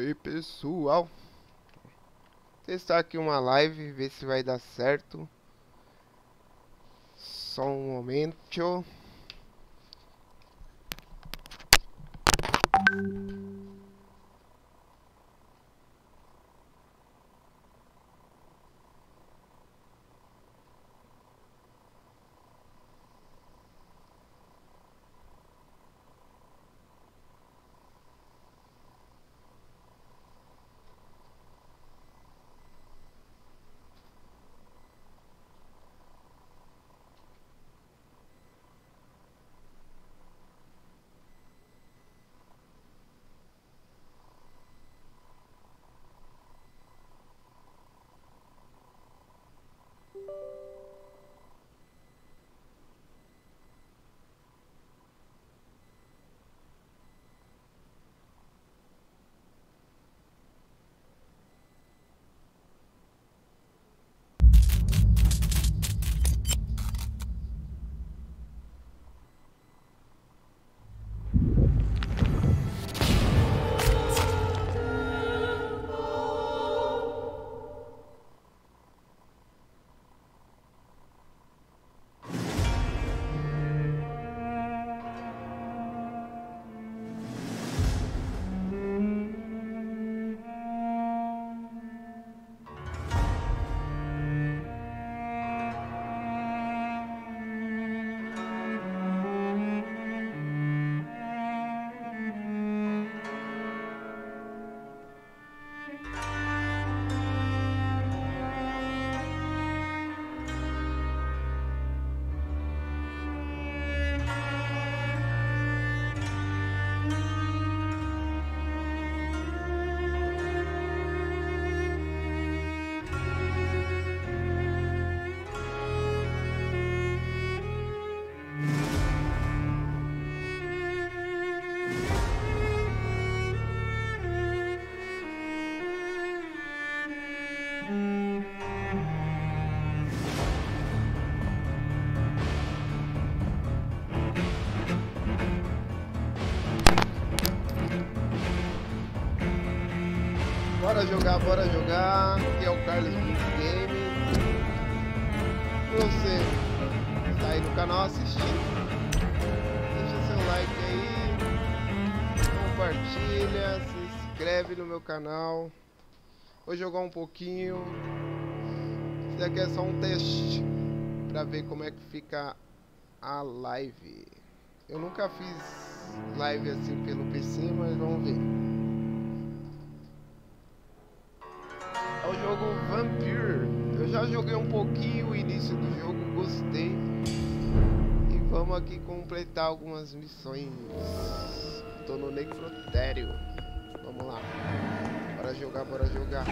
aí, pessoal, testar aqui uma live, ver se vai dar certo. Só um momento. Bora jogar. Aqui é o Carlos Game. Você está aí no canal assistindo, deixa seu like aí, compartilha, se inscreve no meu canal. Vou jogar um pouquinho. Isso daqui é só um teste para ver como é que fica a live. Eu nunca fiz live assim pelo PC, mas vamos ver. É o jogo Vampyr. Eu já joguei um pouquinho o início do jogo, gostei. E vamos aqui completar algumas missões. Tô no necrotério. Vamos lá. Bora jogar, bora jogar.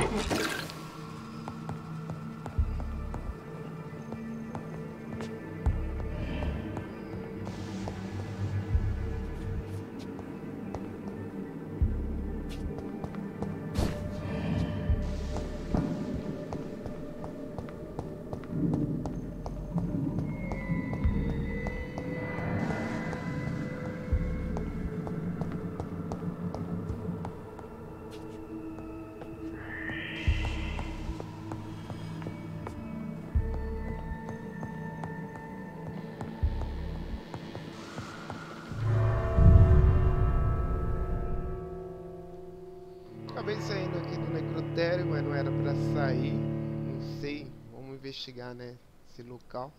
Acabei saindo aqui do necrotério, mas não era pra sair. Não sei, vamos investigar, né, esse local.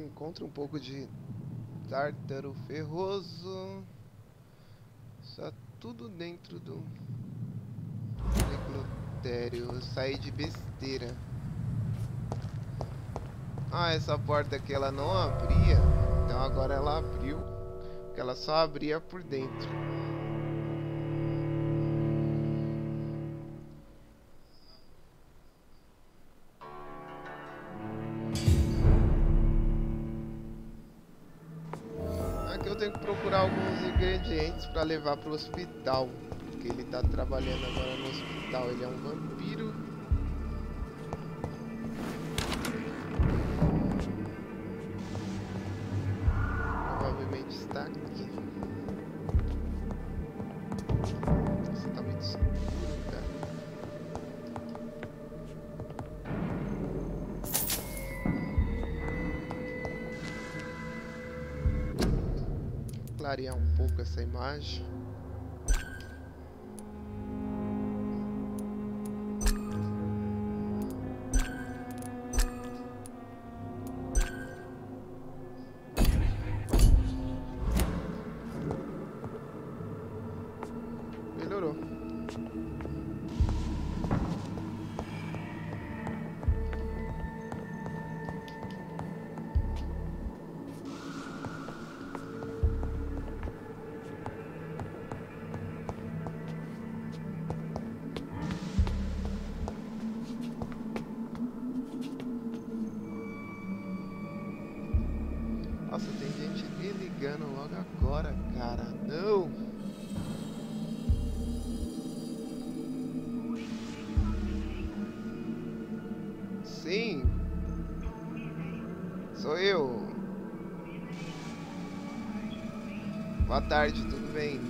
Encontre um pouco de tártaro ferroso. Está tudo dentro do necrotério. Eu saí de besteira. Ah, essa porta aqui ela não abria. Então agora ela abriu. Porque ela só abria por dentro. tenho que procurar alguns ingredientes para levar para o hospital. Porque ele tá trabalhando agora no hospital. Ele é um vampiro. Provavelmente está aqui. Nossa, tá muito escuro, cara. Clarear um pouco essa imagem. Melhorou. Nossa, tem gente me ligando logo agora, cara. Não! Sim! Sou eu! Boa tarde, tudo bem?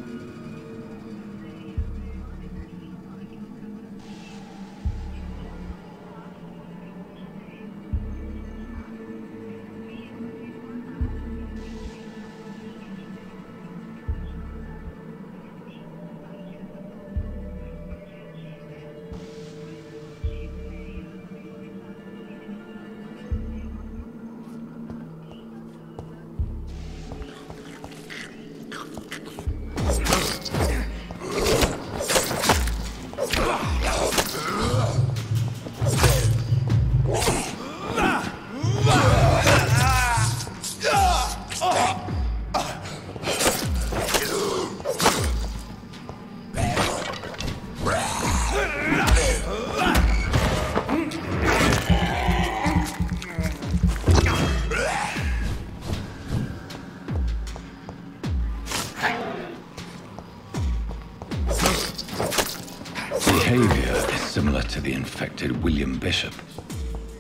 Behavior is similar to the infected William Bishop.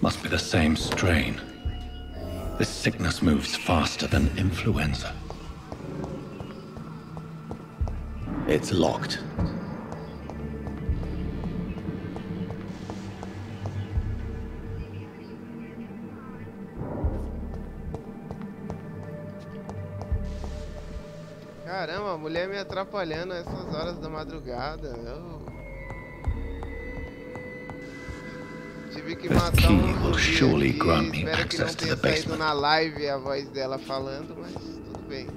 Must be the same strain. This sickness moves faster than influenza. It's locked. Caramba, a mulher me atrapalhando essas horas da madrugada. Eu tive que matar um zumbi aqui. Espero que não tenha saído na live a voz dela falando, mas tudo bem.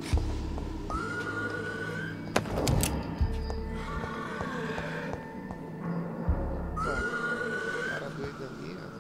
Opa, cara doido ali, ó.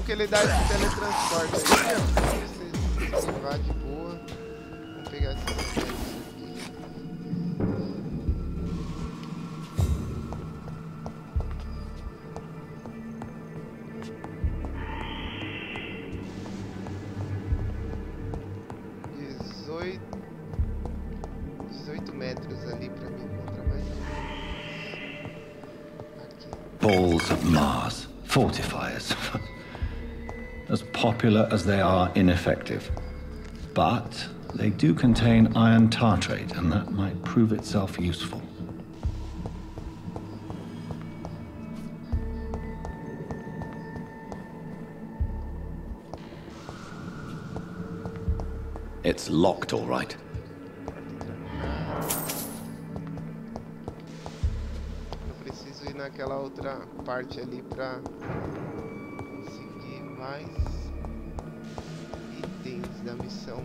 Que ele dá esse teletransporte aí, ó. Você vai de boa. Vamos pegar esses aqui. 18 metros ali pra mim encontrar mais um. Aqui. Balls of Mars, fortifiers. As popular as they are ineffective. But they do contain iron tartrate, and that might prove itself useful. It's locked, all right. Eu preciso ir naquela outra parte ali pra conseguir mais itens da missão.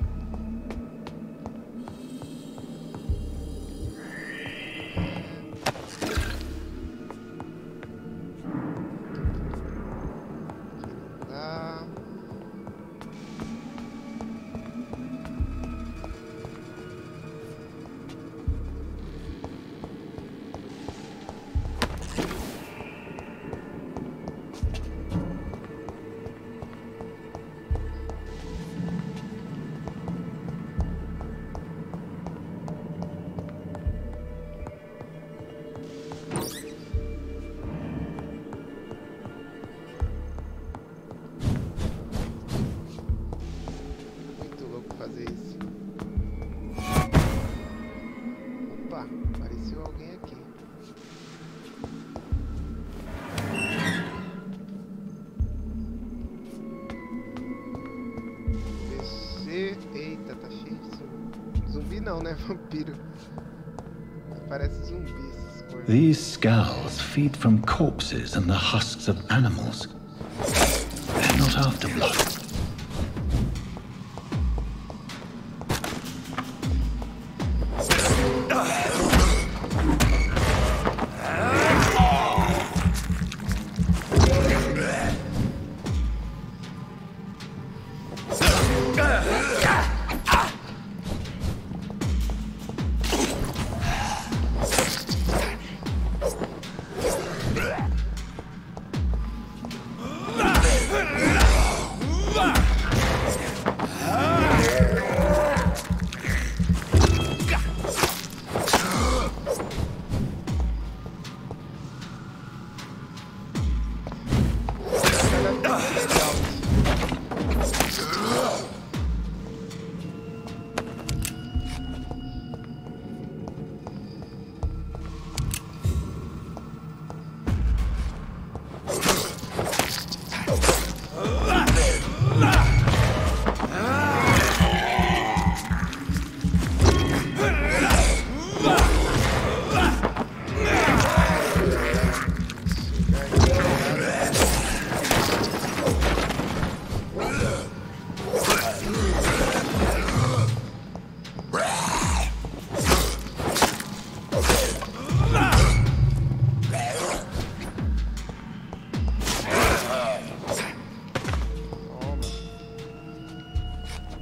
Opa, apareceu alguém aqui. PC... Eita, tá cheio de zumbi. Zumbi não, né? Vampiro. Parece zumbi essas coisas. These skulls feed from corpses and the husks of animals. They're not after blood.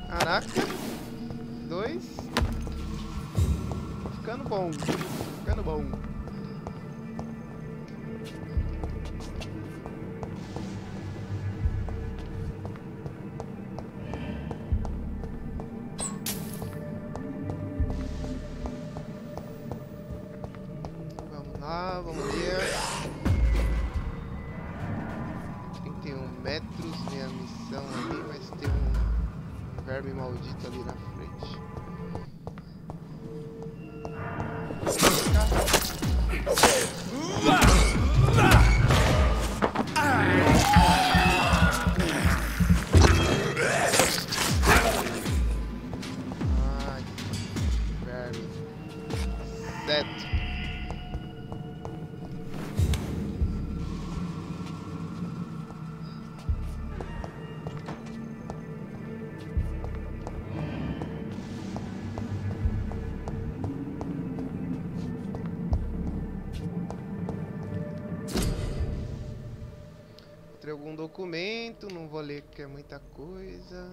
Caraca. 2. Ficando bom. Ficando bom. Vamos lá, vamos ver. 31 metros, minha missão ali, mas tem um verme maldito ali na frente. Ai, verme. Certo. Algum documento, não vou ler porque é muita coisa.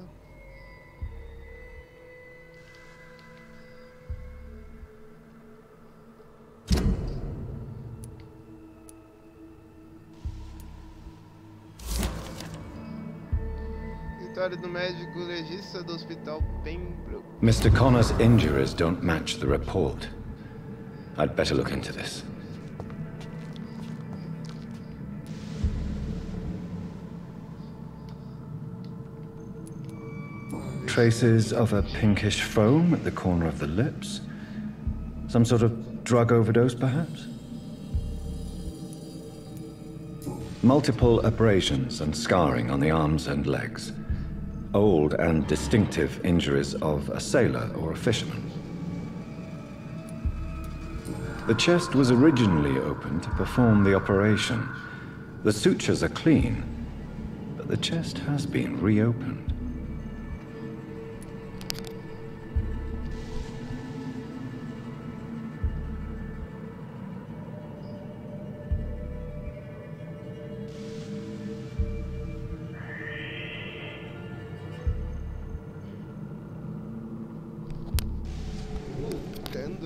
Vitória do médico legista do hospital Pembroke. Mr. Connor's injuries don't match the report. I'd better look into this. Traces of a pinkish foam at the corner of the lips. Some sort of drug overdose, perhaps? Multiple abrasions and scarring on the arms and legs. Old and distinctive injuries of a sailor or a fisherman. The chest was originally opened to perform the operation. The sutures are clean, but the chest has been reopened.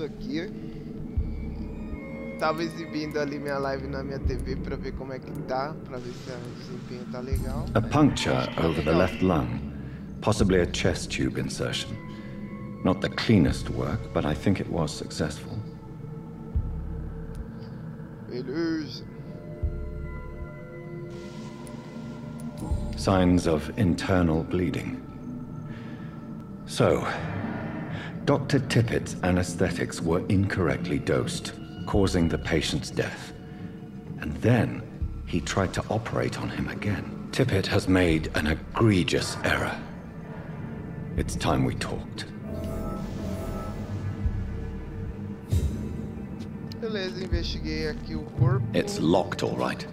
Aqui tava exibindo ali minha live na minha TV para ver como é que tá, para ver se o desempenho tá legal. A puncture over the left lung, possibly a chest tube insertion. Not the cleanest work, but I think it was successful. Beleza. Signs of internal bleeding. So, Dr. Tippett's anesthetics were incorrectly dosed, causing the patient's death. And then he tried to operate on him again. Tippett has made an egregious error. It's time we talked. Beleza, investiguei aqui o corpo. It's locked, all right.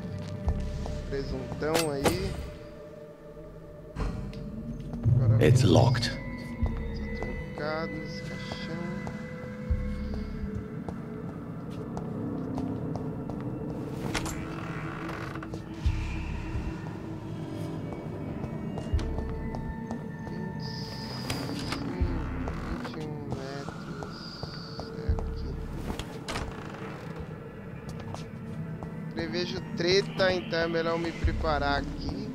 Presuntão aí. Agora It's locked. Tá trancado nesse caixão. Prevejo treta, então é melhor me preparar aqui.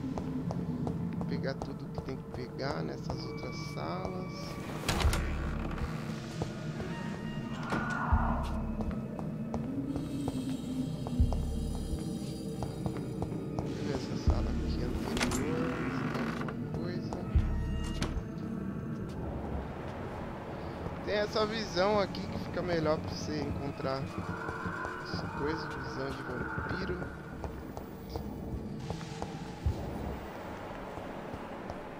Pegar tudo que tem que pegar nessas outras salas. Deixa eu ver essa sala aqui anterior, se tem alguma coisa. Tem essa visão aqui que fica melhor pra você encontrar coisa, visão de vampiro.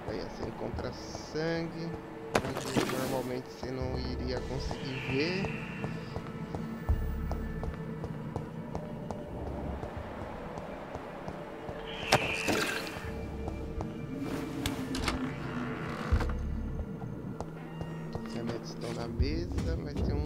Aí você encontra sangue, onde normalmente você não iria conseguir ver. Os remédios estão na mesa, mas tem um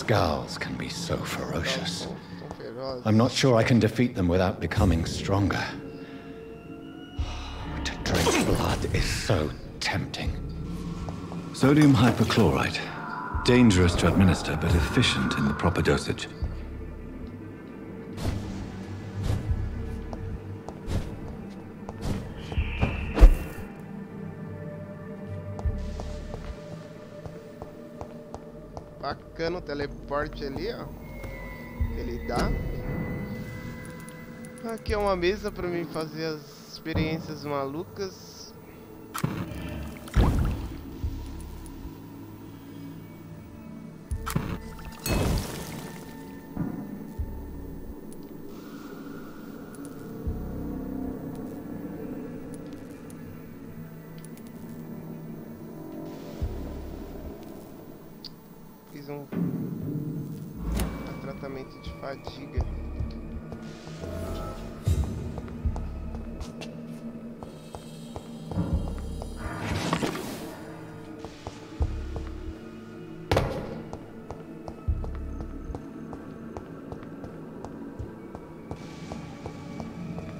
Scowls can be so ferocious. I'm not sure I can defeat them without becoming stronger. To drink blood is so tempting. Sodium hypochlorite. Dangerous to administer, but efficient in the proper dosage. Bacana o teleporte ali, ó. Ele dá. Aqui é uma mesa para mim fazer as experiências malucas. Fiz um tratamento de fadiga.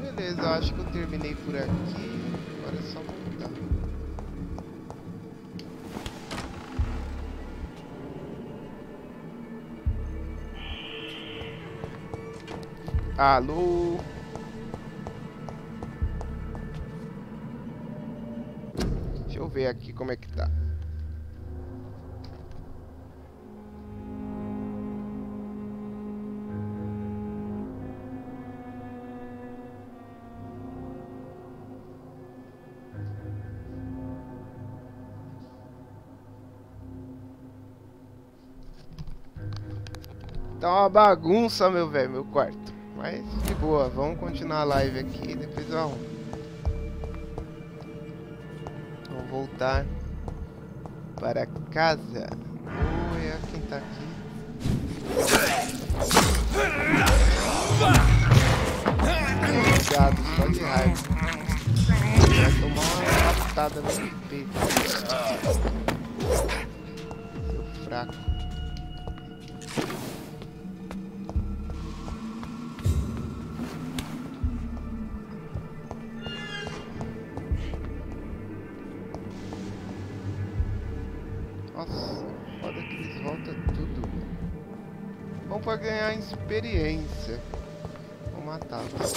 Beleza, eu acho que eu terminei por aqui. Agora é só voltar. Alô? Deixa eu ver aqui como é que tá. Tá uma bagunça, meu velho, meu quarto. Mas de boa, vamos continuar a live aqui e depois eu arrumo. Vamos voltar para casa. Oi, quem tá aqui? Cuidado, só de raiva. Vai tomar uma patada no peito. Seu fraco. Nossa, foda que eles voltam tudo. Bom pra ganhar experiência. Vou matá-los.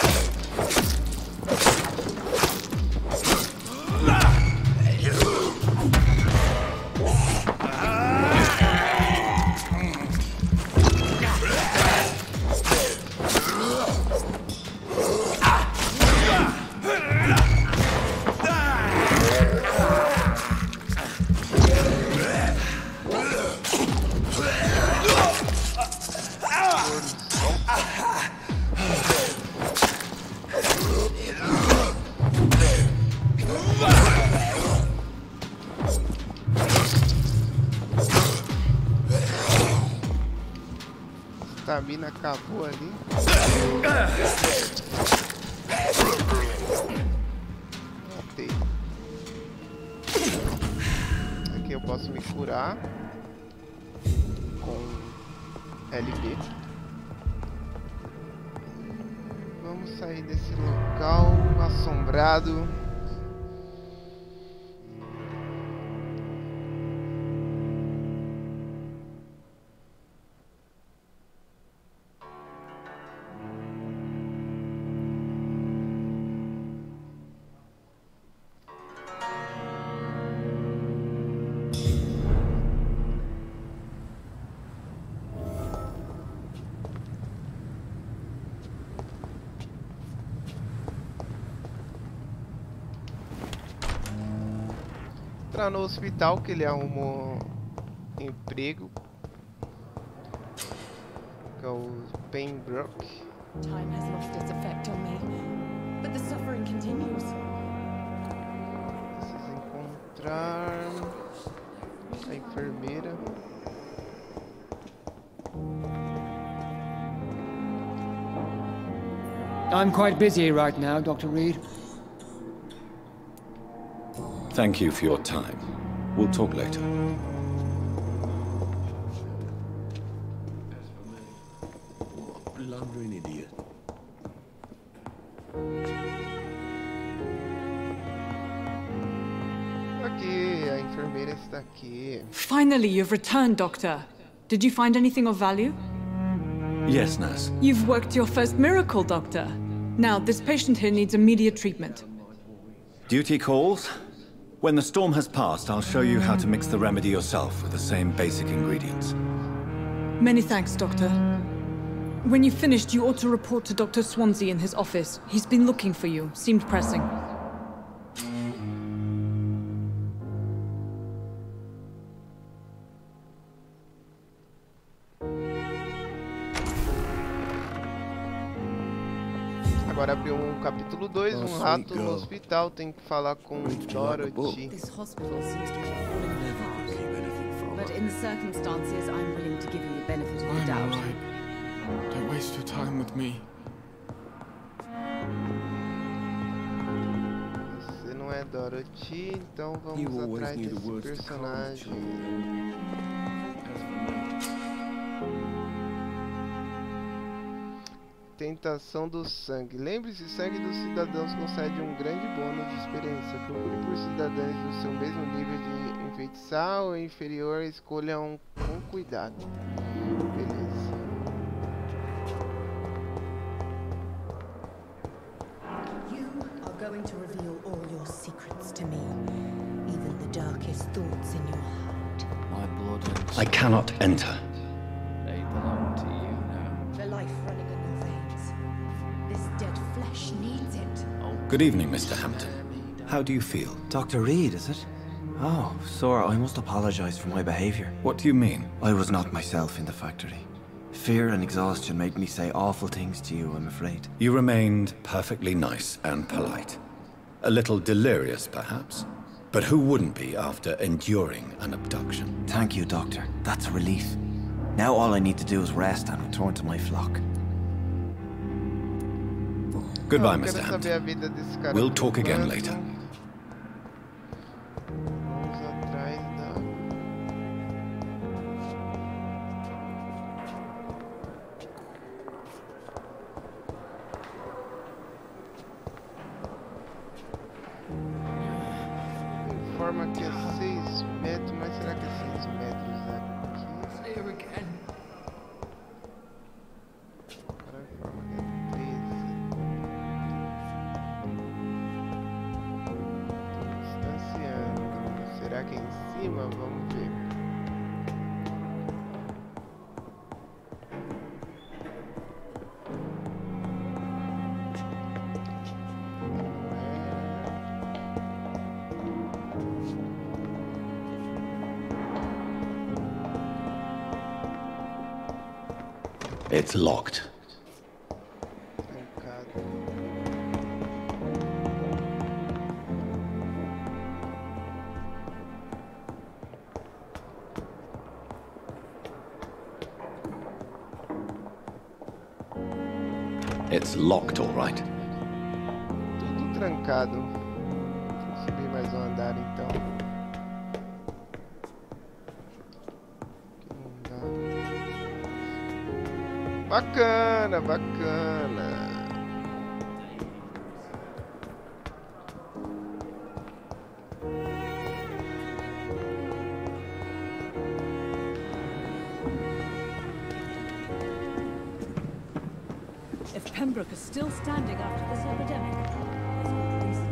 A mina acabou ali. Matei. Aqui eu posso me curar com LB. Vamos sair desse local assombrado. No hospital que ele arrumou emprego, que é o Pembroke. Time has lost its effect on me, but the suffering continues. Preciso encontrar a enfermeira. I'm quite busy right now, Dr. Reed. Thank you for your time. We'll talk later. Blundering idiot. Aqui, a enfermeira está aqui. Finally, you've returned, Doctor. Did you find anything of value? Yes, nurse. You've worked your first miracle, Doctor. Now, this patient here needs immediate treatment. Duty calls? When the storm has passed, I'll show you how to mix the remedy yourself with the same basic ingredients. Many thanks, Doctor. When you've finished, you ought to report to Dr. Swansea in his office. He's been looking for you. Seemed pressing. Agora abriu capítulo 2, rato no hospital, tem que falar com Dorothy. This hospital seems to be falling apart. But in the circumstances, I'm willing to give you the benefit of the doubt. Don't waste your time with me. Você não é Dorothy, então vamos atrás desse personagem. Tentação do sangue. Lembre-se, sangue dos cidadãos concede um grande bônus de experiência. Procure por cidadãos do seu mesmo nível de enfeitiçar ou inferior. Escolha um com cuidado. Beleza. You are going to reveal all your secrets to me, even the darkest thoughts in your heart. My blood and I cannot enter. they belong to you now. The life running in your veins. This dead flesh needs it. Good evening, Mr. Hampton. How do you feel? Dr. Reed, is it? Oh, sir, I must apologize for my behavior. What do you mean? I was not myself in the factory. Fear and exhaustion made me say awful things to you, I'm afraid. You remained perfectly nice and polite. A little delirious, perhaps. But who wouldn't be after enduring an abduction? Thank you, Doctor. That's a relief. Now all I need to do is rest and return to my flock. Goodbye, Eu Mr. quero saber a vida desse cara. We'll por talk again enquanto. later. Vamos atrás da... Informa que é 6 metros, mas será que é 6 metros aqui? Here again. Agora informa que é 13. Tô distanciando. Será que é em cima? Vamos ver. It's locked. Trancado. It's locked, all right. Tudo trancado. Vou subir mais um andar então. Aqui não dá. Bacana, bacana. If Pembroke is still standing after this epidemic, there's good reason.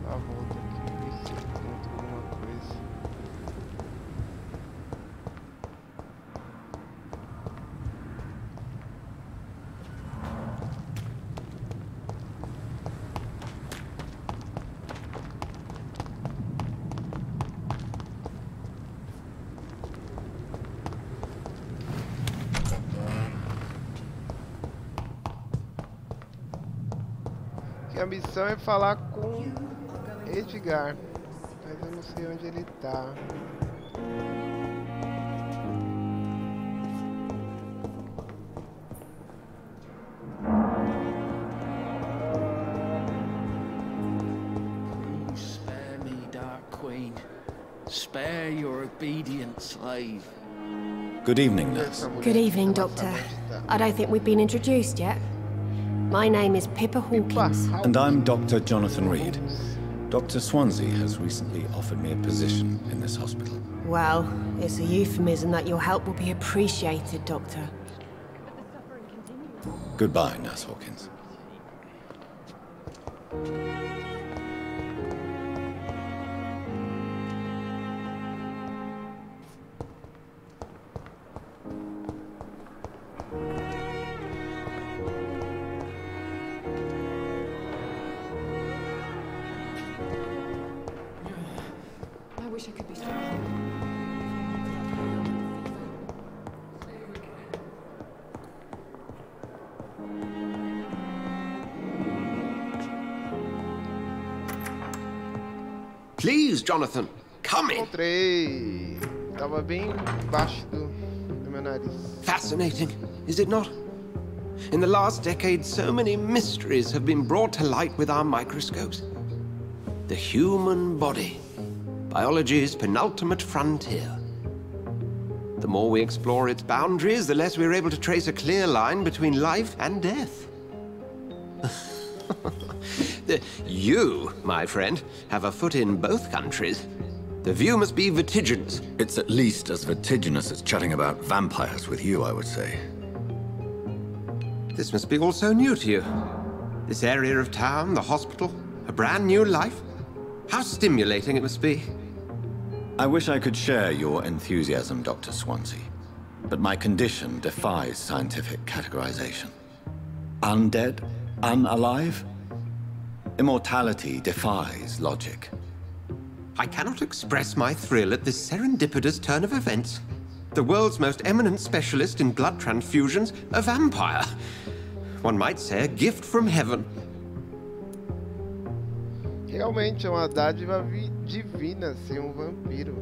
Dá a volta aqui, ver se eu encontro alguma coisa. Que a missão é falar com Edgar, mas eu não sei onde ele tá. Spare me, Dark Queen. Spare your obedient slave. Good evening, nurse. Good evening, Doctor. I don't think we've been introduced yet. My name is Pippa Hawkins. And I'm Dr. Jonathan Reed. Dr. Swansea has recently offered me a position in this hospital. Well, it's a euphemism that your help will be appreciated, Doctor. Goodbye, Nurse Hawkins. I wish I could be stronger. Please, Jonathan, come in. Encontrei. Tava bem embaixo do meu nariz. Fascinating, is it not? In the last decade, so many mysteries have been brought to light with our microscopes. The human body, biology's penultimate frontier. The more we explore its boundaries, the less we're able to trace a clear line between life and death. You, my friend, have a foot in both countries. The view must be vertiginous. It's at least as vertiginous as chatting about vampires with you, I would say. This must be all so new to you. This area of town, the hospital, a brand new life. How stimulating it must be. I wish I could share your enthusiasm, Dr. Swansea, but my condition defies scientific categorization. Undead? Unalive? Immortality defies logic. I cannot express my thrill at this serendipitous turn of events. The world's most eminent specialist in blood transfusions, a vampire. One might say a gift from heaven. Realmente é uma dádiva divina ser vampiro.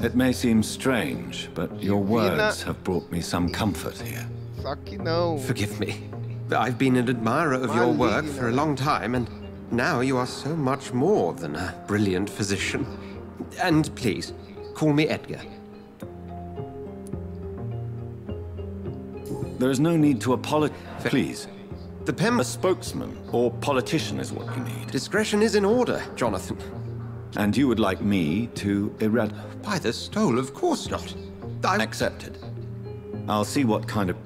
It may seem strange, but your words have brought me some comfort here. Só que não. Forgive me. I've been an admirer of your work for a long time, and now you are so much more than a brilliant physician. And please, call me Edgar. There is no need to apologize. Please. A spokesman or politician is what you need. Discretion is in order, Jonathan. And you would like me to By the stole, of course not. Accepted. I'll see what kind of...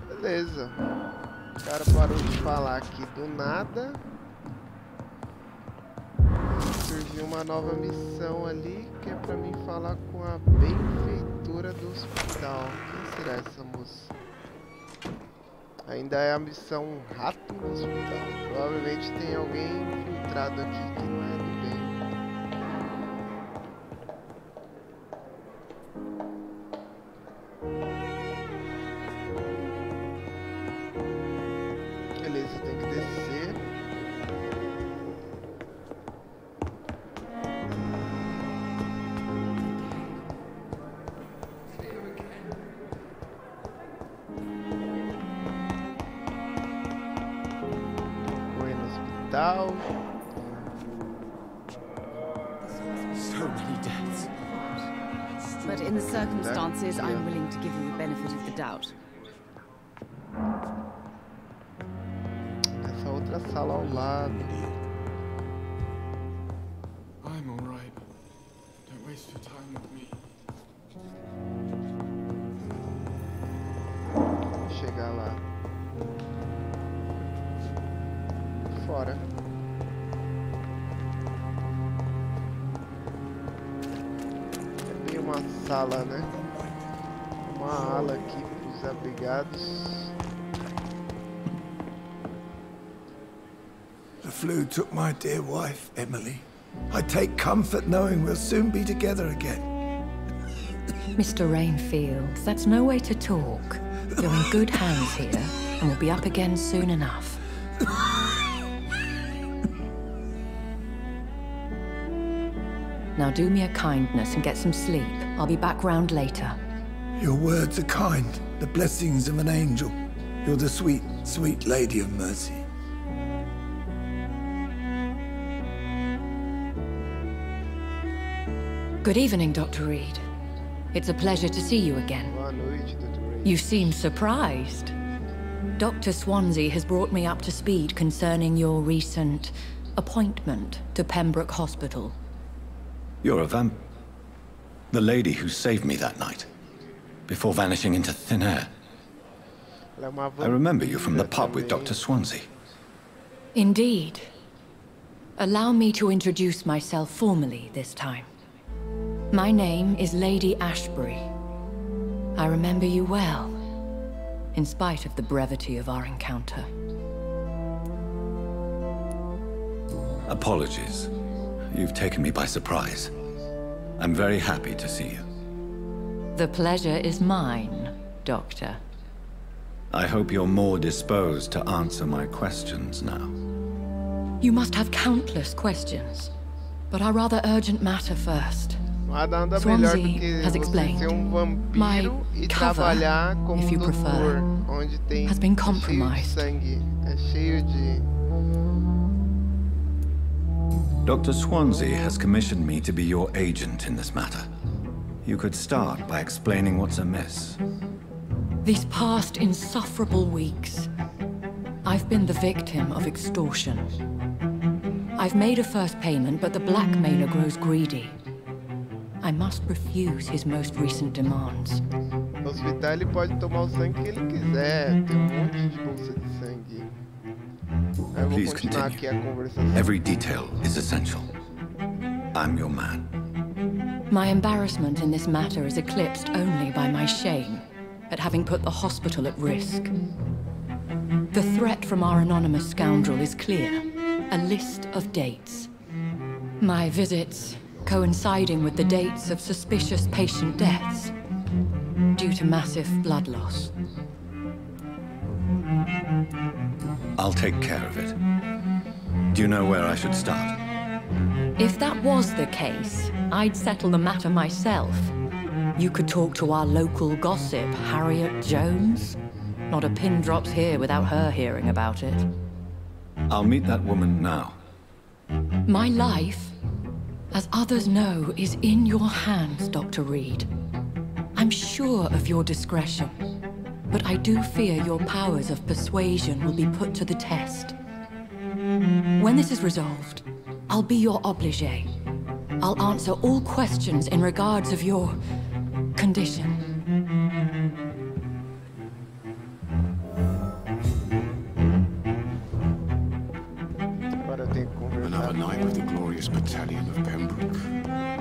Beleza. O cara parou de falar aqui do nada. Surgiu uma nova missão ali, que é pra mim falar com a benfeitora do hospital. Quem será essa moça? Ainda é a missão rato no hospital. Provavelmente tem alguém infiltrado aqui que não é do bem. Beleza, tem que descer. So many deaths. But in the circumstances, I'm willing to give you the benefit of the doubt. Essa outra sala ao lado. I'm all right. Don't waste your time with me. Vou chegar lá. Fora. É bem uma sala, né? Uma ala aqui para os abrigados. The flu took my dear wife, Emily. I take comfort knowing we'll soon be together again. Mr. Rainfield, that's no way to talk. You're in good hands here, and we'll be up again soon enough. Now do me a kindness and get some sleep. I'll be back round later. Your words are kind, the blessings of an angel. You're the sweet, sweet lady of mercy. Good evening, Dr. Reed. It's a pleasure to see you again. Boa noite, Dr. Reed. You seem surprised. Dr. Swansea has brought me up to speed concerning your recent appointment to Pembroke Hospital. You're a vamp... The lady who saved me that night, before vanishing into thin air. I remember you from the pub with Dr. Swansea. Indeed. Allow me to introduce myself formally this time. My name is Lady Ashbury. I remember you well, in spite of the brevity of our encounter. Apologies. You've taken me by surprise. I'm very happy to see you. The pleasure is mine, Doctor. I hope you're more disposed to answer my questions now. You must have countless questions, but our rather urgent matter first. Swansea has explained. My cover, if you prefer, has been compromised. Dr. Swansea has commissioned me to be your agent in this matter. You could start by explaining what's amiss. These past insufferable weeks, I've been the victim of extortion. I've made a first payment, but the blackmailer grows greedy. I must refuse his most recent demands. No hospital ele pode tomar o sangue que ele quiser. Tem monte de bolsa de sangue. Eu vou continuar aqui a conversação. Every detail is essential. I'm your man. My embarrassment in this matter is eclipsed only by my shame at having put the hospital at risk. The threat from our anonymous scoundrel is clear. A list of dates. My visits coinciding with the dates of suspicious patient deaths due to massive blood loss. I'll take care of it. Do you know where I should start? If that was the case, I'd settle the matter myself. You could talk to our local gossip, Harriet Jones. Not a pin drops here without her hearing about it. I'll meet that woman now. My life, as others know, is in your hands, Dr. Reed. I'm sure of your discretion, but I do fear your powers of persuasion will be put to the test. When this is resolved, I'll be your obligé. I'll answer all questions in regards of your condition. Another night with the glorious battalion of Pembroke.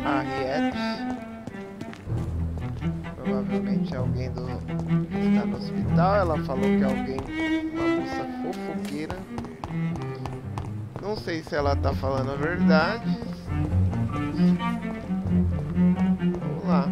Harriet. Provavelmente alguém que está no hospital. Ela falou que alguém, uma moça fofoqueira. Não sei se ela tá falando a verdade. Vamos lá.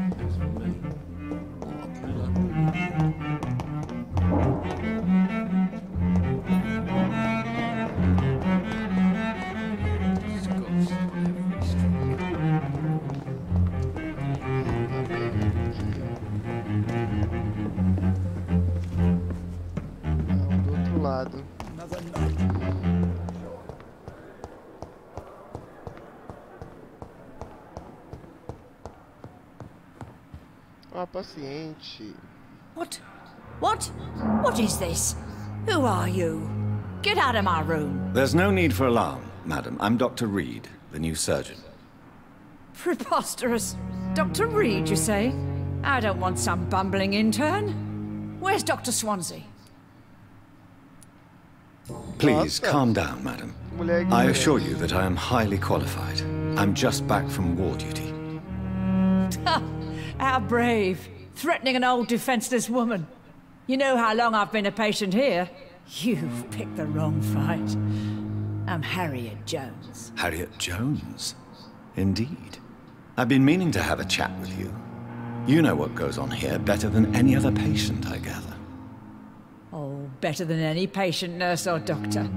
Do outro lado. Paciente. What is this? Who are you? Get out of my room. There's no need for alarm, madam. I'm Dr. Reed, the new surgeon. Preposterous. Dr. Reed, you say? I don't want some bumbling intern. Where's Dr. Swansea? Please, calm down, madam. I assure you that I am highly qualified. I'm just back from war duty. How brave. Threatening an old defenseless woman. You know how long I've been a patient here? You've picked the wrong fight. I'm Harriet Jones. Harriet Jones? Indeed. I've been meaning to have a chat with you. You know what goes on here better than any other patient, I gather. Oh, better than any patient, nurse or doctor.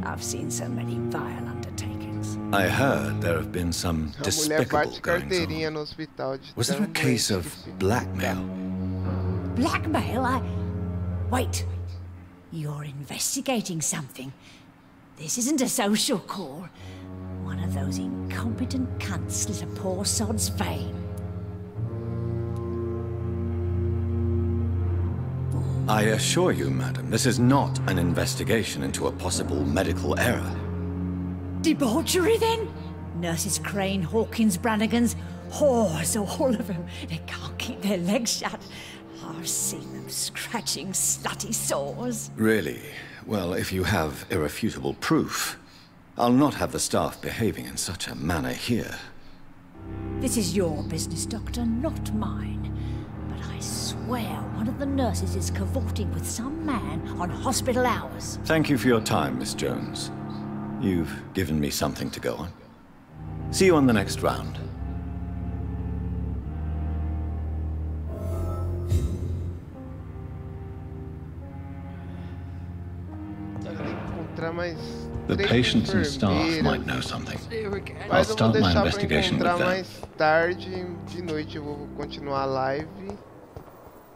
I've seen so many vile undertakings. I heard there have been some despicable goings on. Was there a case of blackmail? Blackmail? Wait. You're investigating something. This isn't a social call. One of those incompetent cunts slit a poor sod's vein. I assure you, madam, this is not an investigation into a possible medical error. Debauchery, then? Nurses Crane, Hawkins, Brannigans, whores, all of them. They can't keep their legs shut. I've seen them scratching slutty sores. Really? Well, if you have irrefutable proof, I'll not have the staff behaving in such a manner here. This is your business, Doctor, not mine. But I swear one of the nurses is cavorting with some man on hospital hours. Thank you for your time, Miss Jones. You've given me something to go on. See you on the next round. The patients and staff might know something. I'll start my investigation with them. Mais tarde, de noite eu vou continuar a live.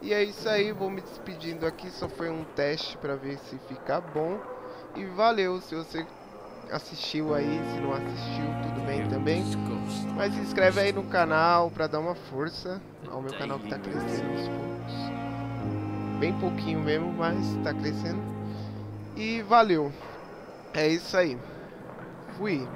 E é isso aí, vou me despedindo aqui, só foi um teste para ver se fica bom. E valeu, se você assistiu aí, se não assistiu, tudo bem também. Mas se inscreve aí no canal para dar uma força ao meu canal que tá crescendo aos poucos. Bem pouquinho mesmo, mas tá crescendo. E valeu. É isso aí. Fui.